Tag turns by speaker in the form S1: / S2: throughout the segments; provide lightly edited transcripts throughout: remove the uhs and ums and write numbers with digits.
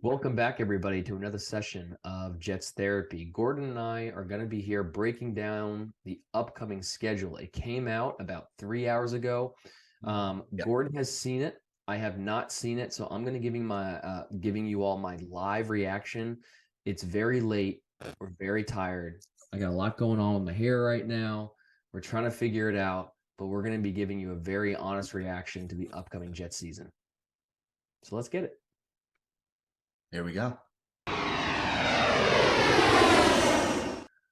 S1: Welcome back, everybody, to another session of Jets Therapy. Gordon and I are going to be here breaking down the upcoming schedule. It came out about 3 hours ago.
S2: Yep.
S1: Gordon has seen it. I have not seen it, so I'm going to giving you all my live reaction. It's very late. We're very tired. I got a lot going on with my hair right now. We're trying to figure it out, but we're going to be giving you a very honest reaction to the upcoming Jets season. So let's get it.
S2: Here we go.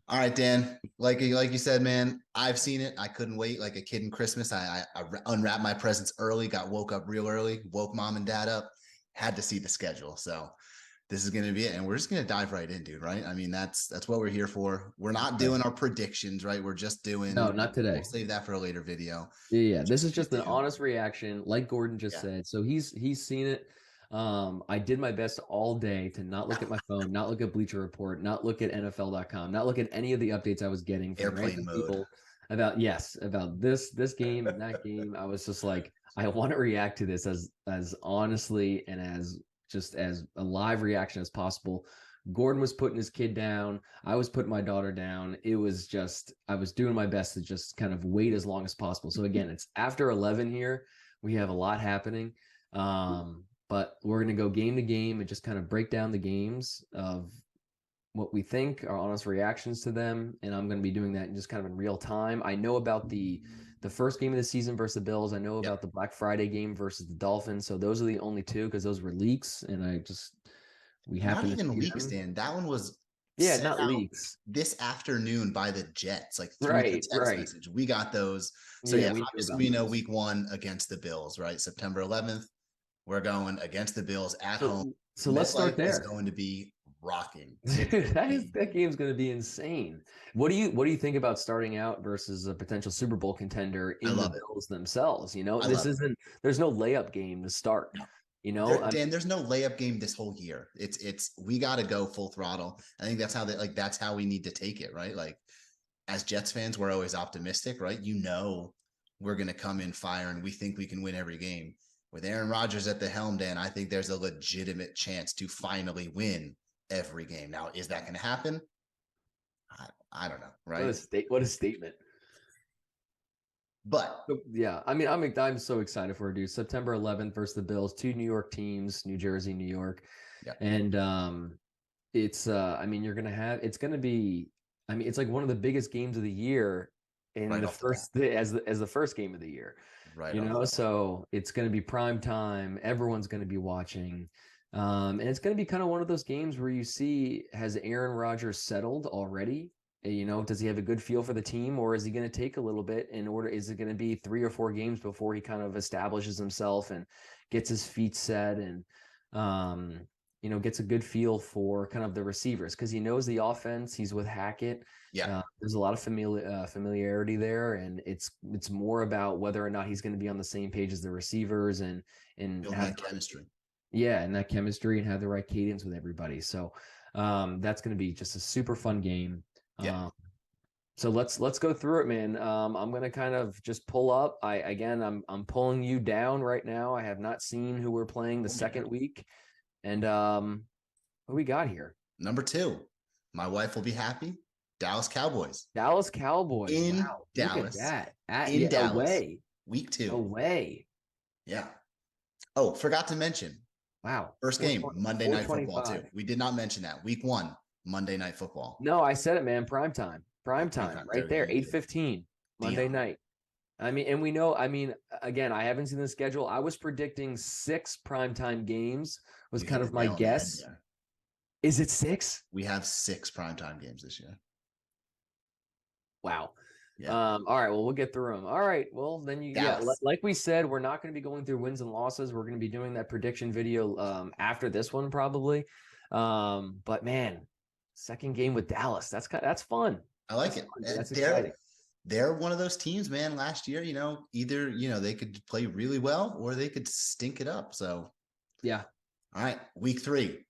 S2: All right, Dan. Like you said, man, I've seen it. I couldn't wait. Like a kid in Christmas, I unwrapped my presents early. Woke up real early. Woke mom and dad up. Had to see the schedule. So this is going to be it, and we're just going to dive right in, dude. Right? I mean, that's what we're here for. We're not doing our predictions, right? We're just
S1: No,
S2: doing.
S1: not
S2: We'll
S1: today.
S2: save that for a later video.
S1: Yeah, this
S2: Just
S1: is
S2: gonna
S1: just an
S2: do.
S1: honest reaction, like Gordon just
S2: Yeah.
S1: said. So he's seen it. I did my best all day to not look at my phone, not look at Bleacher Report, not look at NFL.com, not look at any of the updates I was getting from
S2: Airplane
S1: random
S2: mode.
S1: people about this game and that game. I was just like, I want to react to this as honestly and as just as a live reaction as possible. Gordon was putting his kid down. I was putting my daughter down. It was just, I was doing my best to just kind of wait as long as possible. So again, it's after 11 here. We have a lot happening. But we're going to go game to game and just kind of break down the games of what we think, our honest reactions to them. And I'm going to be doing that in just kind of in real time. I know about the first game of the season versus the Bills. I know about
S2: Yep.
S1: the Black Friday game versus the Dolphins. So those are the only two because those were leaks. And we
S2: Not
S1: happen to
S2: even
S1: see
S2: leaks,
S1: them.
S2: Dan. That one was
S1: Yeah,
S2: sent
S1: not
S2: out
S1: leaks.
S2: this afternoon by the Jets, like through the
S1: Right,
S2: text
S1: right.
S2: message. We got those. So
S1: Yeah,
S2: yeah,
S1: we knew
S2: obviously
S1: about
S2: we know
S1: those.
S2: week one against the Bills, right? September 11th. We're going against the Bills at home.
S1: So let's start
S2: MetLife is
S1: there.
S2: going to be rocking. It's going to
S1: That
S2: be.
S1: that game's going to be insane. What do you think about starting out versus a potential Super Bowl contender
S2: I
S1: in the
S2: love it.
S1: Bills themselves?
S2: I
S1: This
S2: love it.
S1: isn't. There's no layup game to start.
S2: No.
S1: I
S2: Dan, there's no layup game this whole year. It's we got to go full throttle. I think that's how we need to take it, right? Like as Jets fans, we're always optimistic, right? We're going to come in fire and we think we can win every game. With Aaron Rodgers at the helm, Dan, I think there's a legitimate chance to finally win every game. Now, is that going to happen? I don't know,
S1: what a
S2: right?
S1: state. What a statement.
S2: But
S1: Yeah, I mean, I'm so excited for it, dude. September 11th versus the Bills, two New York teams, New Jersey, New York,
S2: yeah,
S1: and it's I mean, it's gonna be, I mean, it's like one of the biggest games of the year in
S2: right
S1: the
S2: off the bat,
S1: first as the first game of the year,
S2: right off the bat.
S1: so it's gonna be prime time. Everyone's gonna be watching. And it's going to be kind of one of those games where you see, has Aaron Rodgers settled already? Does he have a good feel for the team, or is he going to take a little bit in order? Is it going to be 3 or 4 games before he kind of establishes himself and gets his feet set and, gets a good feel for kind of the receivers because he knows the offense. He's with Hackett.
S2: Yeah,
S1: There's a lot of familiarity there, and it's more about whether or not he's going to be on the same page as the receivers and
S2: building
S1: have
S2: that chemistry.
S1: yeah, and that chemistry and have the right cadence with everybody. So that's going to be just a super fun game.
S2: Yeah,
S1: Um, so let's go through it, man. I'm gonna kind of just pull up. I'm pulling you down right now. I have not seen who we're playing the
S2: oh my
S1: second
S2: goodness.
S1: week, and what we got here?
S2: Number two, my wife will be happy. Dallas Cowboys
S1: Dallas Cowboys.
S2: in
S1: Wow, look at
S2: Dallas,
S1: that.
S2: in Dallas,
S1: Away,
S2: week two.
S1: away.
S2: Yeah. Oh, forgot to mention
S1: Wow,
S2: first game, Monday Night Football, too.
S1: 425.
S2: We did not mention that. Week one, Monday Night Football.
S1: No, I said it, man.
S2: Yeah,
S1: Prime
S2: prime
S1: time,
S2: time.
S1: right there,
S2: You go.
S1: 8:15 Monday
S2: Dion.
S1: night. I mean, and we know, I mean, again, I haven't seen the schedule. I was predicting 6 primetime games was
S2: You hit
S1: kind
S2: the
S1: of my
S2: nail on the head
S1: guess.
S2: there.
S1: Is it six?
S2: We have 6 primetime games this year.
S1: Wow.
S2: Yeah.
S1: All right. Well, we'll get through them. All right. Well, then
S2: Dallas.
S1: like we said, we're not going to be going through wins and losses. We're going to be doing that prediction video after this one probably. But man, second game with Dallas. That's fun.
S2: I like
S1: That's
S2: it.
S1: fun. That's
S2: They're
S1: exciting.
S2: they're one of those teams, man. Last year, either they could play really well or they could stink it up. So,
S1: Yeah.
S2: all right, week three,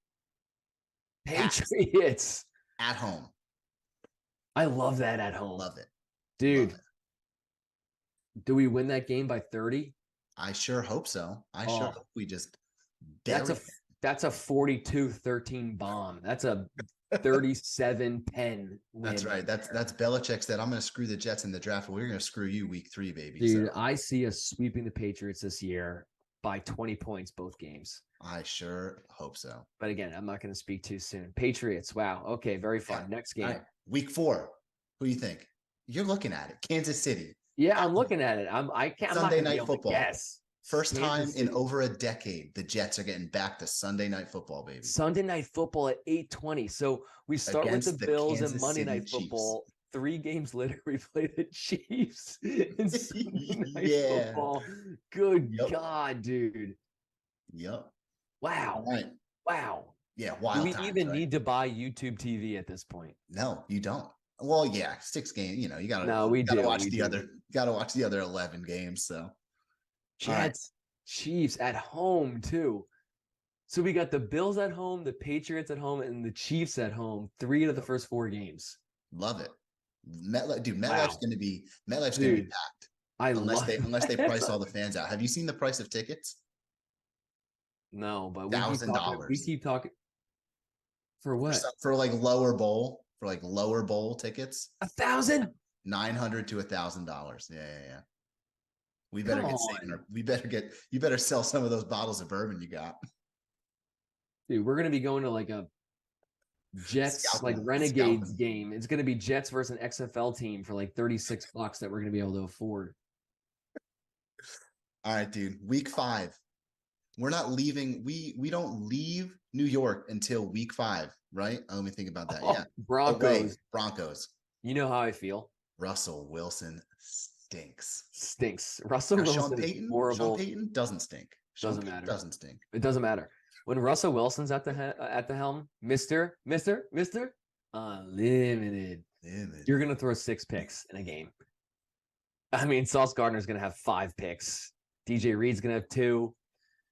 S1: Patriots.
S2: at home.
S1: I love that at home.
S2: Love it.
S1: Dude,
S2: Love it.
S1: do we win that game by 30?
S2: I sure hope so. I sure
S1: Oh,
S2: hope we just
S1: that's
S2: bury
S1: a
S2: it.
S1: That's a 42-13 bomb. That's a 37-10 win.
S2: That's right. That's Belichick said, I'm going to screw the Jets in the draft, but we're going to screw you week 3, baby.
S1: Dude,
S2: So
S1: I see us sweeping the Patriots this year by 20 points both games.
S2: I sure hope so.
S1: But again, I'm not going to speak too soon. Patriots, wow. Okay, very fun.
S2: Yeah.
S1: Next game.
S2: Right. Week 4. Who do you think? You're looking at it. Kansas City.
S1: Yeah, I'm looking at it. I'm
S2: Sunday Night Football.
S1: Yes.
S2: First time in over a decade, the Jets are getting back to Sunday Night Football, baby.
S1: Sunday Night Football at 8:20. So we start
S2: Against
S1: with the Bills
S2: Kansas
S1: and Monday
S2: City
S1: Night
S2: Chiefs.
S1: Football. 3 games later, we play the Chiefs in Sunday Night Football. Good God, dude.
S2: Yep.
S1: Wow.
S2: Right.
S1: Wow.
S2: Yeah. Wild.
S1: Do we
S2: times,
S1: even
S2: right?
S1: need to buy YouTube TV at this point?
S2: No, you don't. Well, yeah, 6 games. You know, you gotta.
S1: No, we
S2: gotta
S1: do.
S2: watch
S1: We
S2: the
S1: do.
S2: other. Gotta watch the other 11 games. So
S1: Jets, Chiefs at home too. So we got the Bills at home, the Patriots at home, and the Chiefs at home. 3 of the first 4 games.
S2: love it. MetLife's
S1: Wow.
S2: gonna be packed. Unless they price all the fans out. Have you seen the price of tickets?
S1: No, but
S2: $1,000.
S1: we keep talking. For what?
S2: For like lower bowl tickets.
S1: 1,000?
S2: $900 to $1,000. Yeah. We
S1: Come
S2: better
S1: on.
S2: you better sell some of those bottles of bourbon you got.
S1: Dude, we're gonna be going to like a Jets Renegades game. It's gonna be Jets versus an XFL team for like $36 that we're gonna be able to afford.
S2: All right, dude. Week 5. We're not leaving. We don't leave New York until week 5, right? Let me think about that. Yeah.
S1: Broncos.
S2: Broncos.
S1: You know how I feel.
S2: Russell Wilson stinks.
S1: Russell Wilson is horrible.
S2: Sean Payton doesn't stink.
S1: Doesn't matter.
S2: Doesn't stink.
S1: It doesn't matter. When Russell Wilson's at the helm, Mister Unlimited. You're gonna throw 6 picks in a game. I mean, Sauce Gardner's gonna have 5 picks. DJ Reed's gonna have 2.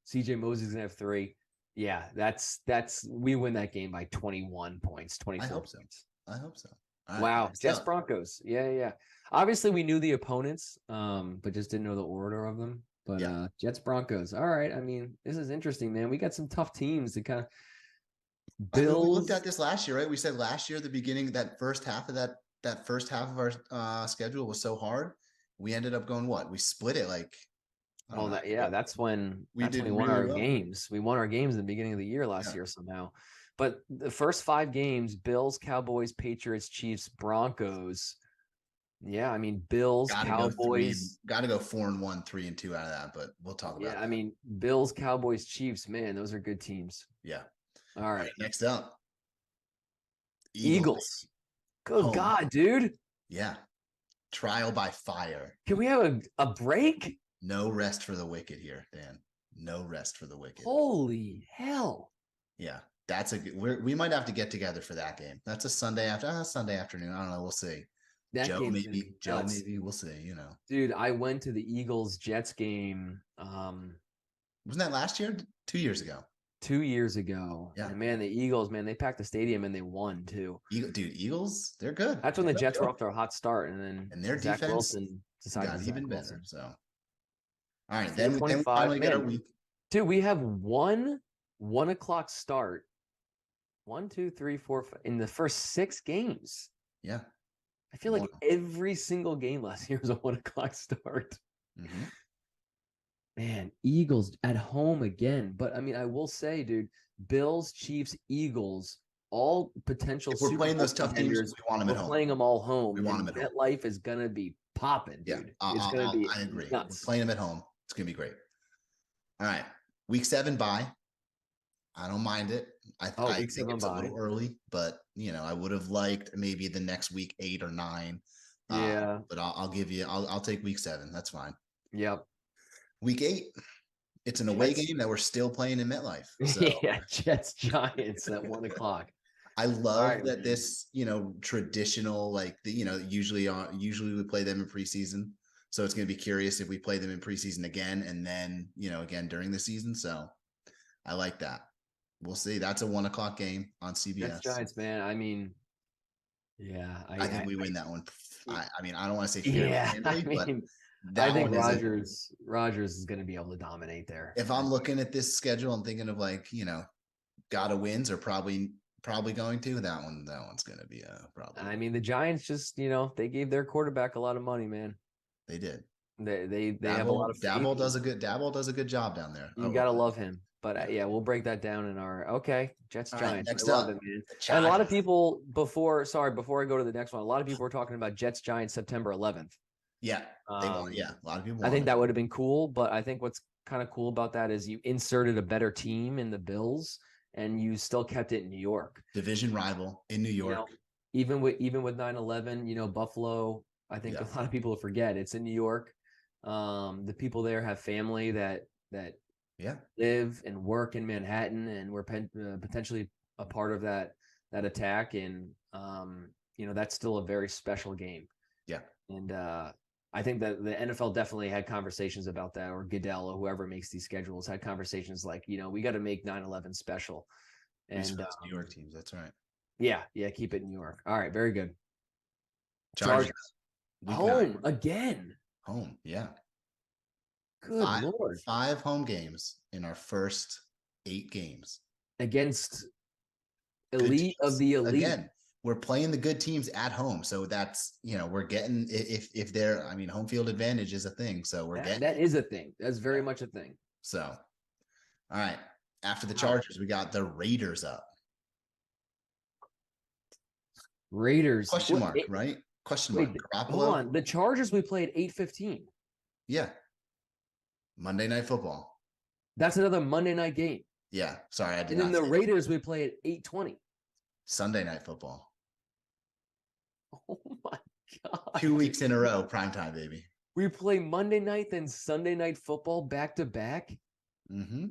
S1: CJ Mosley's gonna have 3. Yeah, that's we win that game by 21 points, 24 points.
S2: I hope so.
S1: Right, wow, Jets Broncos. Yeah. Obviously, we knew the opponents, but just didn't know the order of them. But Jets Broncos. All right. I mean, this is interesting, man. We got some tough teams to kind of.
S2: Bills. We looked at this last year, right? We said last year, the beginning, that first half of our schedule was so hard. We ended up going what? We split it like.
S1: That's when we won our games. We won our games in the beginning of the year last year somehow. But the first 5 games: Bills, Cowboys, Patriots, Chiefs, Broncos. Yeah, I mean, Bills, Cowboys.
S2: Got to go 4-1, 3-2 out of that, but we'll talk about that.
S1: I mean, Bills, Cowboys, Chiefs, man, those are good teams.
S2: Yeah.
S1: All right.
S2: Next up.
S1: Eagles. Good God, dude.
S2: Yeah. Trial by fire.
S1: Can we have a break?
S2: No rest for the wicked here, Dan. No rest for the wicked.
S1: Holy hell.
S2: Yeah. That's we might have to get together for that game. That's a Sunday afternoon. I don't know. We'll see. Joe maybe. We'll see. You know,
S1: dude. I went to the Eagles Jets game.
S2: Wasn't that last year? 2 years ago.
S1: 2 years ago.
S2: Yeah.
S1: And man, the Eagles, man, they packed the stadium and they won too.
S2: Eagles, they're good.
S1: That's when the Jets were off to a hot start, and then
S2: their
S1: Zach
S2: defense
S1: Wilson decided
S2: got even better. So, all right,
S1: then
S2: we finally get our week.
S1: Dude, we have 1 o'clock start. 1, 2, 3, 4, 5 in the first 6 games.
S2: Yeah.
S1: I feel like every single game last year was a 1 o'clock start.
S2: Mm-hmm.
S1: Man, Eagles at home again. But I mean, I will say, dude, Bills, Chiefs, Eagles, all potential.
S2: If we're playing those tough teams, we want them at home.
S1: Playing them all home.
S2: We want them at home.
S1: MetLife is gonna be popping, dude. It's gonna be.
S2: I agree.
S1: Nuts.
S2: We're playing them at home. It's gonna be great. All right, week 7 bye. I don't mind it. I think it's a little early, but I would have liked maybe the next week 8 or 9.
S1: Yeah,
S2: but I'll give you. I'll take week 7. That's fine.
S1: Yep.
S2: Week 8, it's an away game that we're still playing in MetLife. So.
S1: Yeah, Jets Giants at 1 o'clock.
S2: I love that this, traditional usually we play them in preseason. So it's going to be curious if we play them in preseason again and then again during the season. So I like that. We'll see. That's a 1 o'clock game on CBS.
S1: Jets Giants, man. I mean, yeah,
S2: I think we win that one. I mean, I don't want to say
S1: but I think Rodgers is going to be able to dominate there.
S2: If I'm looking at this schedule, I'm thinking of gotta wins are probably going to. That one's gonna be a problem.
S1: I mean, the Giants just, they gave their quarterback a lot of money, man.
S2: They did.
S1: They have a lot of faith.
S2: Dabble does a good job down there.
S1: You gotta love him. But yeah, we'll break that down in our Jets
S2: All
S1: Giants.
S2: Right, next
S1: I love
S2: up,
S1: it, man.
S2: the
S1: And a lot of
S2: Chargers.
S1: people before I go to the next one, a lot of people were talking about Jets Giants September 11th.
S2: Yeah, a lot of people.
S1: I think that would have been cool, but I think what's kind of cool about that is you inserted a better team in the Bills, and you still kept it in New York,
S2: division rival in New York.
S1: Even with 9/11, Buffalo. I think a lot of people forget it's in New York. The people there have family that live and work in Manhattan, and we're potentially a part of that attack, and that's still a very special game.
S2: Yeah,
S1: and I think that the NFL definitely had conversations about that, or Goodell or whoever makes these schedules had conversations like, we got to make 9/11 special. And
S2: New York teams, that's right.
S1: Yeah, keep it in New York. All right, very good.
S2: Chargers.
S1: Home again.
S2: Home, yeah.
S1: Good Lord.
S2: 5 home games in our first 8 games.
S1: Against elite of the elite.
S2: Again, we're playing the good teams at home. So that's, we're getting, if they're, home field advantage is a thing. So we're getting.
S1: That is a thing. That's very much a thing.
S2: So, all right. After the Chargers, we got the Raiders up.
S1: Raiders.
S2: Question mark, right? Question mark.
S1: Hold on. The Chargers we played 8:15.
S2: Yeah. Monday Night Football.
S1: That's another Monday night game.
S2: Yeah. Sorry, I did.
S1: And then the Raiders we play at 8:20.
S2: Sunday Night Football.
S1: Oh my God.
S2: 2 weeks in a row, primetime, baby.
S1: We play Monday night, then Sunday Night Football back to back.
S2: Mm-hmm.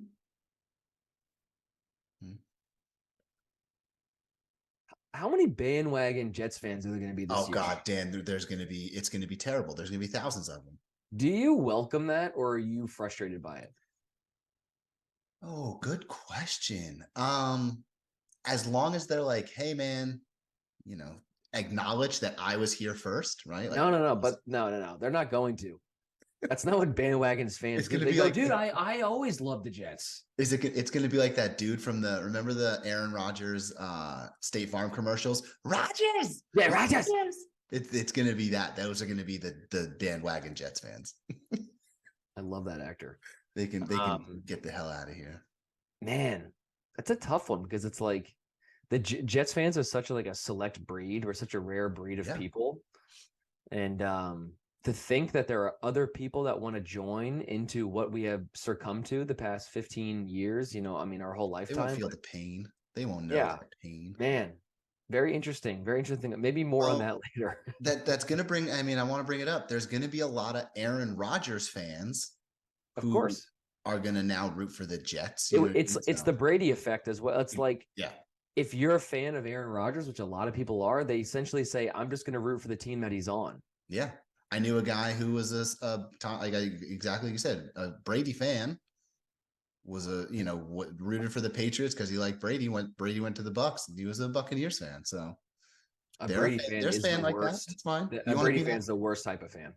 S1: How many bandwagon Jets fans are there going to be this year?
S2: Oh God, Dan, it's going to be terrible. There's going to be thousands of them.
S1: Do you welcome that, or are you frustrated by it?
S2: Oh, good question. As long as they're like, hey man, acknowledge that I was here first, right? Like,
S1: no. They're not going to. That's not what bandwagons fans do. They go, dude, I always loved the Jets.
S2: It's going to be like that dude from remember the Aaron Rodgers State Farm commercials? Rodgers!
S1: Yeah, Rodgers!
S2: It's going to be that. Those are going to be the bandwagon Jets fans.
S1: I love that actor.
S2: They can get the hell out of here. Man,
S1: that's a tough one, because it's like the Jets fans are such a select breed. We're such a rare breed of people. And to think that there are other people that want to join into what we have succumbed to the past 15 years, our whole lifetime.
S2: They won't feel the pain. They won't know the pain.
S1: Man, very interesting. Very interesting. Maybe more on that later.
S2: That's going to bring, I want to bring it up. There's going to be a lot of Aaron Rodgers fans
S1: of course
S2: are going to now root for the Jets.
S1: It's the Brady effect as well. It's like, if you're a fan of Aaron Rodgers, which a lot of people are, they essentially say, I'm just going to root for the team that he's on.
S2: Yeah. I knew a guy who was exactly like you said, a Brady fan, was rooted for the Patriots because he liked Brady. Brady went to the Bucks, and he was a Buccaneers fan. So
S1: a Brady fan is the worst.
S2: It's fine.
S1: A Brady fan is the worst type of fan.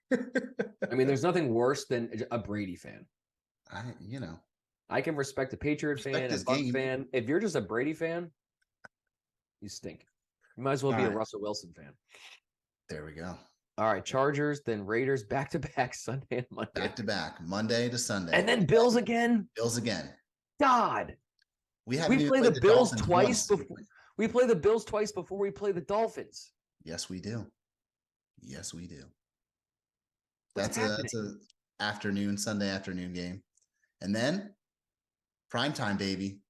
S1: There's nothing worse than a Brady fan. I can respect a Patriot fan, a Bucs fan. If you're just a Brady fan, you stink. You might as well be a Russell Wilson fan.
S2: There we go.
S1: All right, Chargers, then Raiders, back-to-back Sunday and Monday.
S2: Back-to-back, Monday to Sunday.
S1: And then Bills again?
S2: Bills again.
S1: God.
S2: We
S1: play the Bills twice before. We play the Bills twice before we play the Dolphins.
S2: Yes, we do. That's a Sunday afternoon game. And then primetime, baby.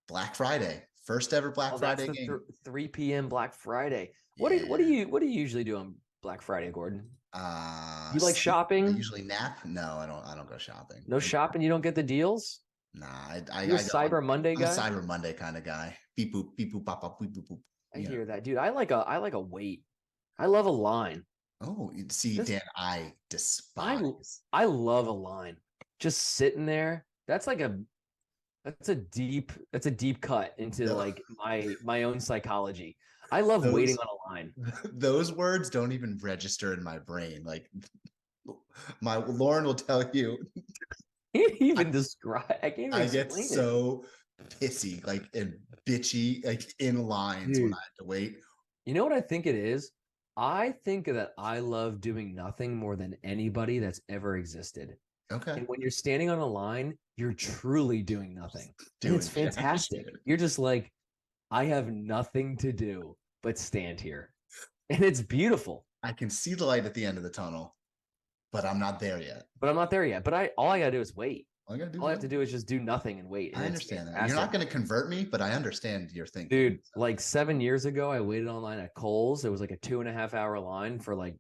S2: Black Friday. First ever Black Friday game.
S1: 3 p.m. Black Friday. What do you usually do on Black Friday, Gordon? You like shopping?
S2: I usually nap. No, I don't go shopping.
S1: No shopping? You don't get the deals?
S2: Nah,
S1: You're a Cyber Monday guy?
S2: I'm a Cyber Monday kind of guy. Beep boop, pop up, beep boop.
S1: I hear that, dude. I like a wait. I love a line.
S2: Oh, see, Dan, I despise.
S1: I love a line. Just sitting there. That's a deep cut into my own psychology. I love waiting on a line.
S2: Those words don't even register in my brain. Like Lauren will tell you.
S1: I can't even describe. I can't even
S2: I get so pissy, like and bitchy, like in lines when
S1: Dude,
S2: I had to wait.
S1: you know what I think it is? I think that I love doing nothing more than anybody that's ever existed.
S2: Okay,
S1: And when you're standing on a line, you're truly doing nothing. And it's
S2: doing jack
S1: fantastic.
S2: shit.
S1: You're just like, I have nothing to do but stand here. And it's beautiful.
S2: I can see the light at the end of the tunnel, but I'm not there yet.
S1: But I'm not there yet. But I all I gotta do is wait.
S2: All I gotta do
S1: All
S2: is
S1: I have to
S2: wait.
S1: do is just do nothing and wait. And
S2: I
S1: it's
S2: understand that. You're
S1: fantastic.
S2: not going to convert me, but I understand your thinking.
S1: Dude, like 7 years ago, I waited online at Kohl's. It was like a 2.5 hour line for like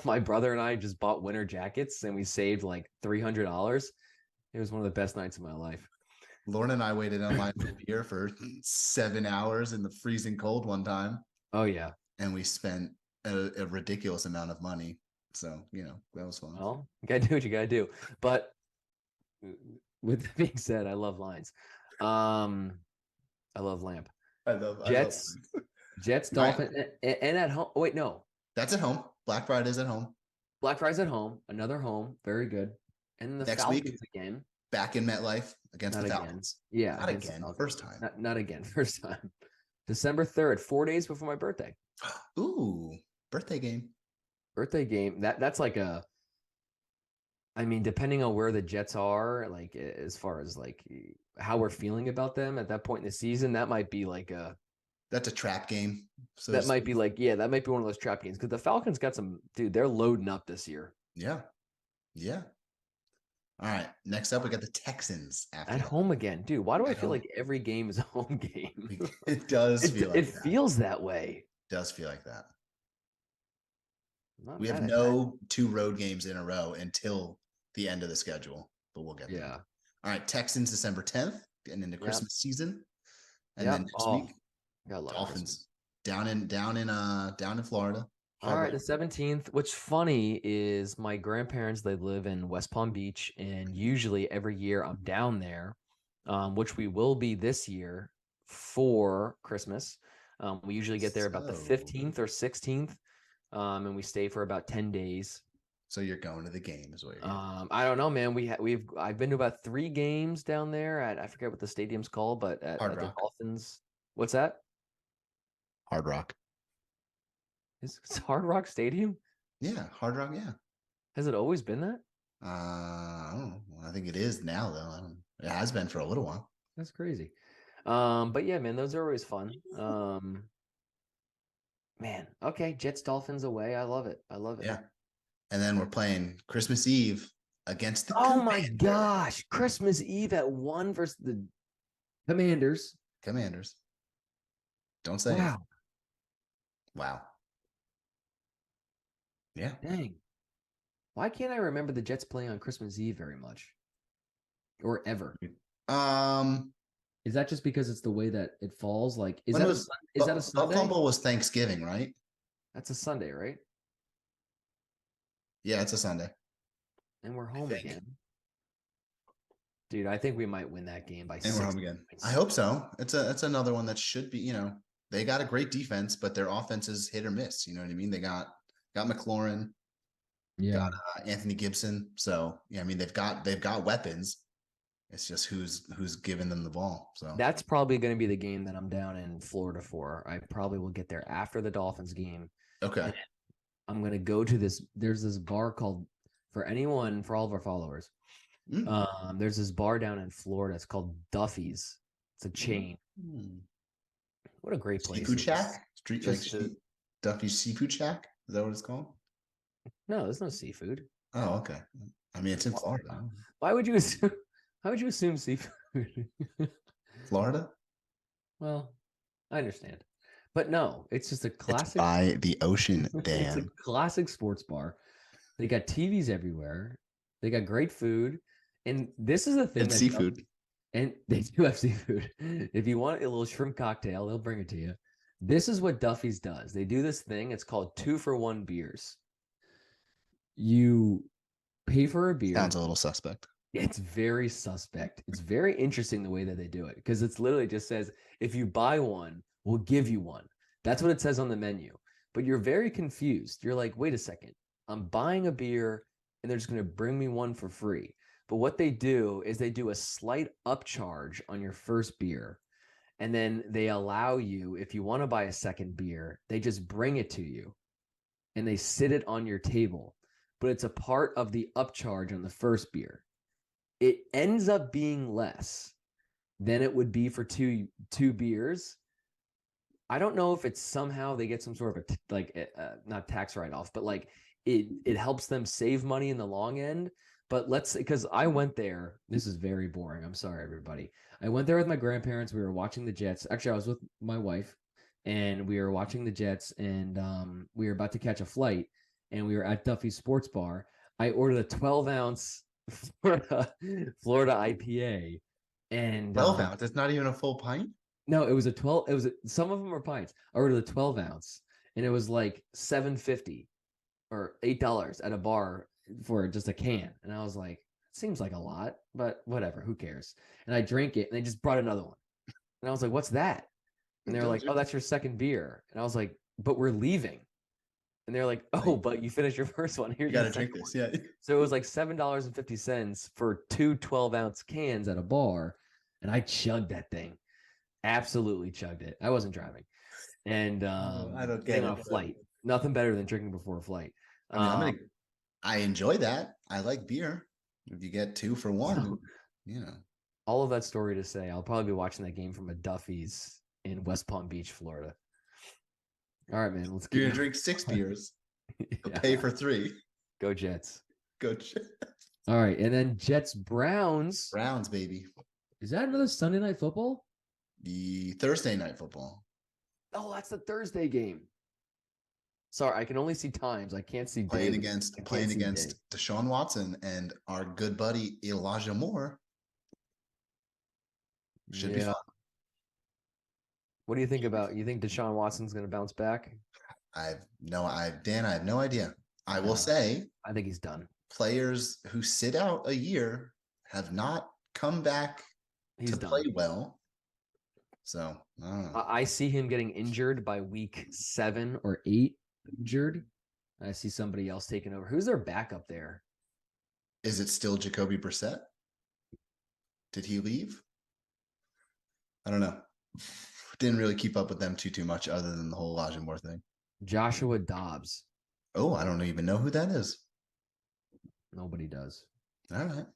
S1: my brother and I just bought winter jackets and we saved like $300. It was one of the best nights of my life.
S2: Lauren and I waited online for beer for 7 hours in the freezing cold one time,
S1: Oh yeah.
S2: and we spent a ridiculous amount of money. So, that was fun.
S1: Well, you gotta do what you gotta do. But with that being said, I love lines. I love Lamp. Jets, Jets,
S2: Right.
S1: Dolphins, and at home. Wait, no.
S2: That's at home. Black Friday's at home.
S1: Black Friday's at home. Another home. Very good. And the
S2: Next
S1: Falcons
S2: week,
S1: again.
S2: back in MetLife against
S1: Not
S2: the
S1: again.
S2: Falcons.
S1: Yeah.
S2: Not
S1: against the
S2: again.
S1: Falcons.
S2: First time.
S1: Not again. First time. December 3rd, 4 days before my birthday.
S2: Ooh, birthday game.
S1: Birthday game. That's like I mean, depending on where the Jets are, like as far as like how we're feeling about them at that point in the season, that might be like
S2: That's a trap game. So
S1: that might be like, yeah, that might be one of those trap games because the Falcons got some, dude, they're loading up this year.
S2: Yeah. Yeah. All right. Next up, we got the Texans after
S1: At
S2: that.
S1: home again. Dude, why do I
S2: At
S1: feel
S2: home.
S1: like every game is a home game?
S2: It does feel like
S1: It
S2: that.
S1: feels that way.
S2: It does feel like that.
S1: Not
S2: We have
S1: mad at
S2: no 2 road games in a row until the end of the schedule, but we'll get
S1: that.
S2: there.
S1: Yeah.
S2: All right. Texans December 10th, getting into Christmas season. And
S1: Yep.
S2: then next
S1: Oh,
S2: week,
S1: gotta love
S2: Dolphins
S1: Christmas.
S2: down in Florida.
S1: All right, the 17th. What's funny is my grandparents, they live in West Palm Beach, and usually every year I'm down there, which we will be this year for Christmas. We usually get there about the
S2: So-
S1: 15th or 16th, and we stay for about 10 days.
S2: So you're going to the game, is what you're doing.
S1: I don't know, man. I've been to about 3 games down there at, I forget what the stadium's called, but at
S2: Hard
S1: the
S2: Rock.
S1: Dolphins. What's that?
S2: Hard Rock.
S1: It's Hard Rock Stadium?
S2: Yeah, Hard Rock. Yeah.
S1: Has it always been that?
S2: I don't know. I think it is now, though. It has been for a little while.
S1: That's crazy. But yeah, man, those are always fun. Man, okay, Jets Dolphins away. I love it. I love it.
S2: Yeah. And then we're playing Christmas Eve against the
S1: Oh my
S2: Commanders.
S1: gosh, Christmas Eve at 1 versus the Commanders.
S2: Commanders. Don't say it.
S1: Wow,
S2: Wow. Yeah.
S1: dang. Why can't I remember the Jets playing on Christmas Eve very much, or ever? Is that just because it's the way that it falls? Like, is
S2: When
S1: that
S2: was-
S1: is that a Sunday?
S2: Fumble was Thanksgiving, right?
S1: That's a Sunday, right?
S2: Yeah, it's a Sunday.
S1: And we're home
S2: think.
S1: again. Dude, I think we might win that game by
S2: And we're
S1: 6
S2: home again.
S1: points.
S2: I hope so. It's another one that should be, they got a great defense, but their offense is hit or miss. You know what I mean? They got McLaurin,
S1: Yeah.
S2: Anthony Gibson. So yeah, I mean they've got weapons. It's just who's giving them the ball. So
S1: That's probably going to be the game that I'm down in Florida for. I probably will get there after the Dolphins game.
S2: okay.
S1: I'm going to go to this. There's this bar called, for all of our followers. There's this bar down in Florida. It's called Duffy's. It's a chain. What a great place.
S2: Seafood
S1: it is.
S2: Shack? Street like
S1: Just to-
S2: Duffy's Seafood Shack? Is that what it's called?
S1: No, there's no seafood.
S2: Oh, okay. I mean, it's in Florida.
S1: Why would you assume? Why would you assume seafood?
S2: Florida?
S1: Well, I understand, but no, it's just a
S2: It's
S1: classic.
S2: by the ocean,
S1: It's a
S2: Dan.
S1: classic sports bar. They got TVs everywhere. They got great food, and this is the thing.
S2: And
S1: that
S2: seafood.
S1: And they do have seafood. If you want a little shrimp cocktail, they'll bring it to you. This is what Duffy's does. They do this thing. It's called 2-for-1 beers. You pay for a beer.
S2: Sounds a little suspect.
S1: It's very suspect. It's very interesting the way that they do it because it's literally just says, if you buy one, we'll give you one. That's what it says on the menu. But you're very confused. You're like, wait a second. I'm buying a beer and they're just going to bring me one for free. But what they do is they do a slight upcharge on your first beer. And then they allow you, if you want to buy a second beer, they just bring it to you and they sit it on your table. But it's a part of the upcharge on the first beer. It ends up being less than it would be for two beers. I don't know if it's somehow they get some sort of not tax write-off, but like it helps them save money in the long end. But because I went there, this is very boring. I'm sorry, everybody. I went there with my grandparents. We were watching the Jets. Actually, I was with my wife, and we were watching the Jets, and we were about to catch a flight, and we were at Duffy's Sports Bar. I ordered a 12-ounce Florida IPA, and
S2: 12-ounce. It's not even a full pint.
S1: No, it was a 12. It was some of them are pints. I ordered a 12-ounce, and it was like $7.50 or $8 at a bar for just a can. And I was like, it seems like a lot, but whatever, who cares? And I drank it, and they just brought another one. And I was like, what's that? And they were like, oh, that's your second beer. And I was like, but we're leaving. And they're like, oh, but you finished your first one.
S2: You got to drink this. Yeah.
S1: So it was like $7.50 for two 12-ounce cans at a bar. And I chugged that thing. Absolutely chugged it. I wasn't driving. And
S2: I don't get
S1: on a flight. Nothing better than drinking before a flight.
S2: I enjoy that. I like beer. If you get 2 for 1, you know.
S1: All of that story to say, I'll probably be watching that game from a Duffy's in West Palm Beach, Florida. All right, man.
S2: You're gonna drink 6 beers. Yeah. Pay for 3.
S1: Go Jets.
S2: Go Jets.
S1: All right, and then Jets Browns.
S2: Browns, baby.
S1: Is that another Sunday night football?
S2: The Thursday night football.
S1: Oh, that's the Thursday game. Sorry, I can only see times. I can't see
S2: playing against Deshaun Watson and our good buddy Elijah Moore. Should be fun.
S1: What do you think about? You think Deshaun Watson's going to bounce back?
S2: I have no idea. I will say,
S1: I think he's done.
S2: Players who sit out a year have not come back to play well. So I don't know.
S1: I see him getting injured by week 7 or 8. Injured. I see somebody else taking over. Who's their backup there?
S2: Is it still Jacoby Brissett? Did he leave? I don't know. Didn't really keep up with them too much other than the whole Elijah Moore thing.
S1: Joshua Dobbs.
S2: Oh, I don't even know who that is.
S1: Nobody does.
S2: All right.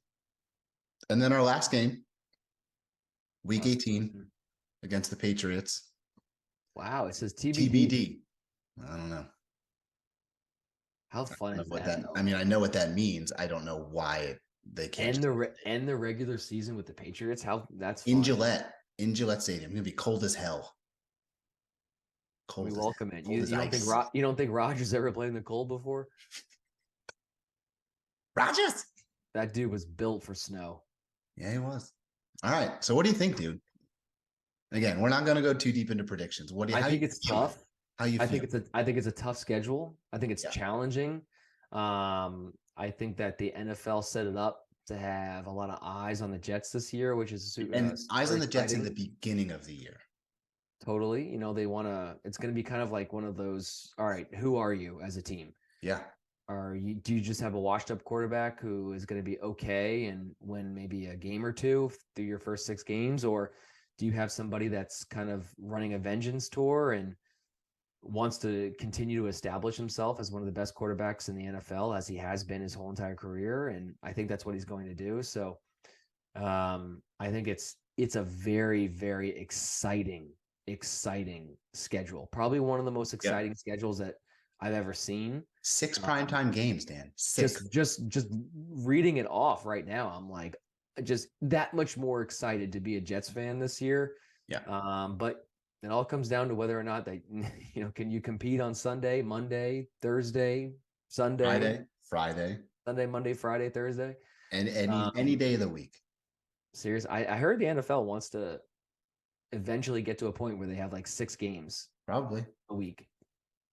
S2: And then our last game, week 18 against the Patriots.
S1: Wow, it says TBD.
S2: I don't know.
S1: How fun is that?
S2: I mean, I know what that means. I don't know why they can't.
S1: And the regular season with the Patriots. That's
S2: fun. In Gillette Stadium. It's gonna be cold as hell.
S1: Cold. We welcome it. You don't think Rodgers ever played in the cold before?
S2: Rodgers.
S1: That dude was built for snow.
S2: Yeah, he was. All right. So what do you think, dude? Again, we're not going to go too deep into predictions.
S1: I think it's tough.
S2: How you feel?
S1: I think it's a tough schedule. I think it's challenging. I think that the NFL set it up to have a lot of eyes on the Jets this year, which is
S2: and eyes on the Jets in the beginning of the year.
S1: Totally. You know, it's going to be kind of like one of those, all right, who are you as a team?
S2: Yeah.
S1: Do you just have a washed up quarterback who is going to be okay and win maybe a game or two through your first 6 games? Or do you have somebody that's kind of running a vengeance tour and wants to continue to establish himself as one of the best quarterbacks in the NFL, as he has been his whole entire career? And I think that's what he's going to do. So I think it's a very, very exciting schedule. Probably one of the most exciting schedules that I've ever seen.
S2: 6 primetime games, Dan. 6.
S1: Just reading it off right now, I'm like just that much more excited to be a Jets fan this year.
S2: Yeah.
S1: But it all comes down to whether or not they, can you compete on Sunday, Monday, Thursday, Sunday,
S2: Friday,
S1: Sunday, Monday, Friday, Thursday,
S2: and any day of the week.
S1: Serious. I heard the NFL wants to eventually get to a point where they have like 6 games,
S2: probably
S1: a week,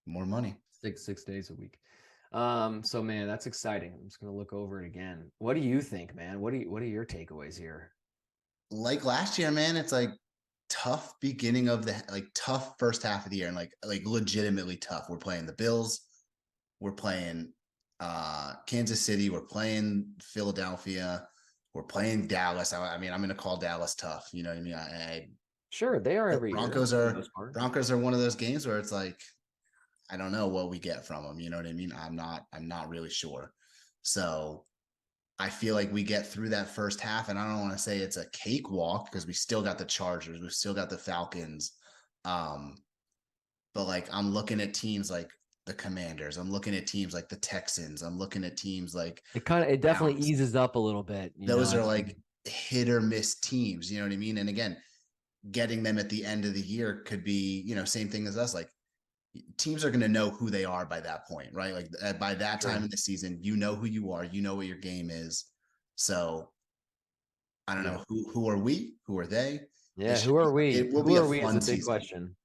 S2: more money.
S1: 6 days a week. So man, that's exciting. I'm just gonna look over it again. What do you think, man? What are your takeaways here?
S2: Like last year, man, it's like tough beginning of tough first half of the year, and like legitimately tough. We're playing the Bills, we're playing Kansas City, we're playing Philadelphia, We're playing Dallas. I mean, I'm going to call Dallas tough. You know what I mean?
S1: Sure, they are every year.
S2: Broncos
S1: for the
S2: are
S1: most part.
S2: Broncos are one of those games where it's like, I don't know what we get from them. You know what I mean? I'm not really sure. So I feel like we get through that first half, and I don't want to say it's a cakewalk because we still got the Chargers, we still got the Falcons. Um, but like I'm looking at teams like the Commanders, I'm looking at teams like the Texans, I'm looking at teams like
S1: It definitely
S2: Browns.
S1: eases up a little bit.
S2: Those are like hit or miss teams, you know what I mean? And again, getting them at the end of the year could be, same thing as us. Like teams are going to know who they are by that point, right? Like by that time in the season, you know who you are, you know what your game is. So I don't know who are we, who are they?
S1: Yeah, who are we?
S2: It will
S1: who
S2: be a
S1: are we
S2: fun
S1: is a big
S2: season.
S1: question.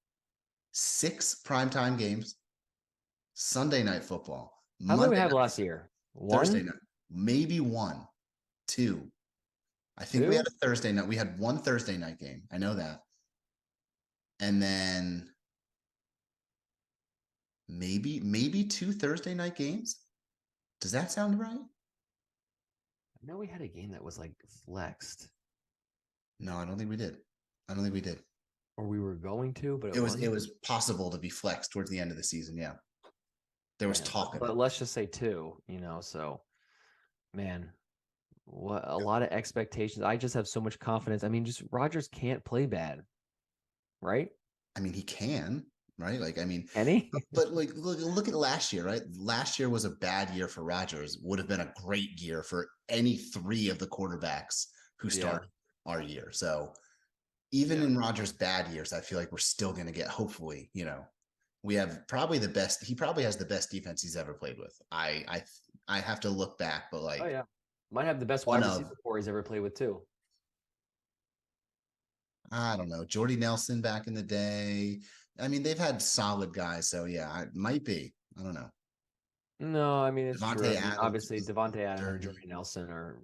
S2: 6 primetime games, Sunday night football.
S1: How many we have last year?
S2: Thursday night, maybe 1, 2. I think we had a Thursday night. We had 1 Thursday night game. I know that. And then maybe 2 Thursday night games. Does that sound right?
S1: I know we had a game that was like flexed.
S2: No, I don't think we did. I don't think we did.
S1: Or we were going to, but
S2: it was possible to be flexed towards the end of the season. Yeah. There was talk of it.
S1: But let's just say 2, so man, what a lot of expectations. I just have so much confidence. I mean, just Rodgers can't play bad, right?
S2: I mean, he can, right? Like, I mean,
S1: any,
S2: but like, look at last year, right? Last year was a bad year for Rodgers. Would have been a great year for any 3 of the quarterbacks who started our year. So even in Rodgers' bad years, I feel like we're still going to get, hopefully, we have probably the best. He probably has the best defense he's ever played with. I have to look back, but like,
S1: might have the best wide receiver core he's ever played with too.
S2: I don't know, Jordy Nelson back in the day. I mean, they've had solid guys, so yeah, it might be. I don't know.
S1: No, I mean it's
S2: Devontae
S1: true.
S2: Adams,
S1: obviously, Davante Adams and Jordy Nelson are,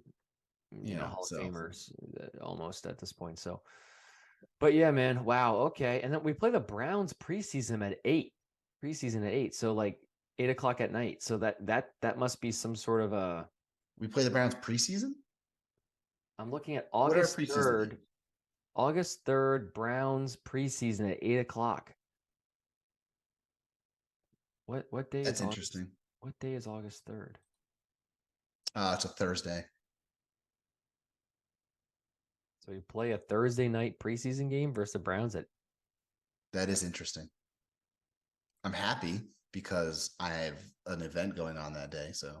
S1: Hall of Famers almost at this point. So, but yeah, man, wow, okay. And then we play the Browns preseason at 8. Preseason at 8, so like 8:00 at night. So that must be some sort of a.
S2: We play the Browns preseason.
S1: I'm looking at August 3rd. August 3rd, Browns preseason at 8:00. What day?
S2: That's interesting.
S1: What day is August 3rd?
S2: It's a Thursday.
S1: So you play a Thursday night preseason game versus the Browns at.
S2: That is interesting. I'm happy because I have an event going on that day. So,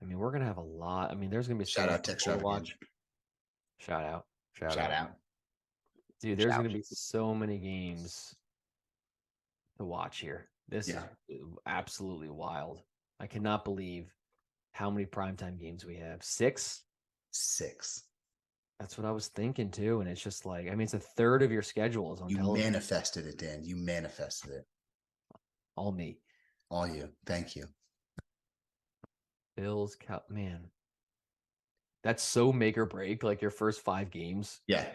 S1: I mean, we're gonna have a lot. I mean, there's gonna be
S2: shout out Tech
S1: to watch. Shout out, dude. There's gonna be so many games to watch here. This is absolutely wild. I cannot believe how many primetime games we have. 6. That's what I was thinking too. And it's just like, I mean, it's a third of your schedule is on television.
S2: You manifested it, Dan. You manifested it.
S1: All me.
S2: All you. Thank you.
S1: Bills, man. That's so make or break, like your first 5 games.
S2: Yeah,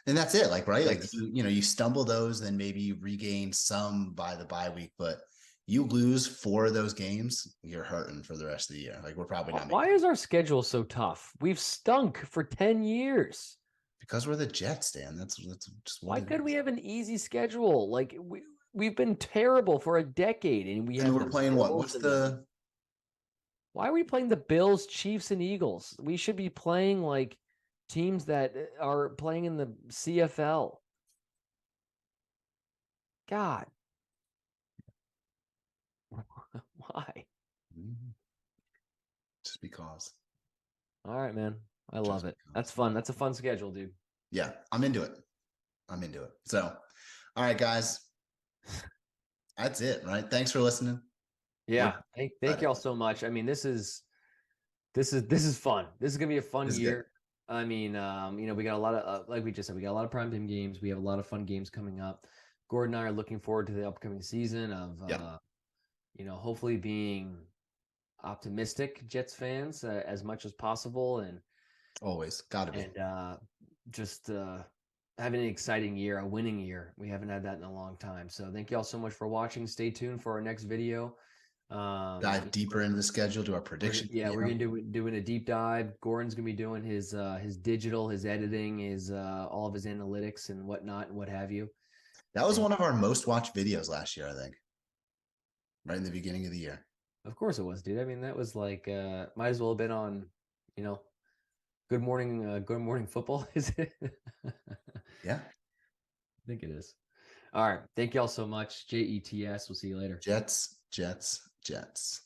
S2: and that's it. Like, right? Like, you stumble those, then maybe you regain some by the bye week, but you lose 4 of those games, you're hurting for the rest of the year. Like, we're probably not.
S1: Why is our schedule so tough? We've stunk for 10 years.
S2: Because we're the Jets, Dan. That's just
S1: why could we have an easy schedule? Like we've been terrible for a decade, and
S2: we're playing what? What's the?
S1: Why are we playing the Bills, Chiefs, and Eagles? We should be playing like teams that are playing in the CFL. God. Why?
S2: Just because.
S1: All right, man. I love it. That's fun. That's a fun schedule, dude.
S2: Yeah, I'm into it. So, all right, guys. That's it, right? Thanks for listening.
S1: Yeah. Thank y'all so much. I mean, this is fun. This is gonna be a fun year. Good. I mean, we got a lot of like we just said, we got a lot of primetime games. We have a lot of fun games coming up. Gordon and I are looking forward to the upcoming season of hopefully being optimistic Jets fans as much as possible, and
S2: always gotta be,
S1: and just having an exciting year, a winning year. We haven't had that in a long time. So thank you all so much for watching. Stay tuned for our next video.
S2: Dive deeper into the schedule, do our prediction.
S1: We're gonna doing a deep dive. Gordon's gonna be doing his digital, his editing, his all of his analytics and whatnot and what have you.
S2: That was one of our most watched videos last year, I think. Right in the beginning of the year.
S1: Of course it was, dude. I mean, that was like might as well have been on, Good Morning Football, is it?
S2: Yeah.
S1: I think it is. All right. Thank y'all so much. JETS. We'll see you later.
S2: Jets, Jets, Jets.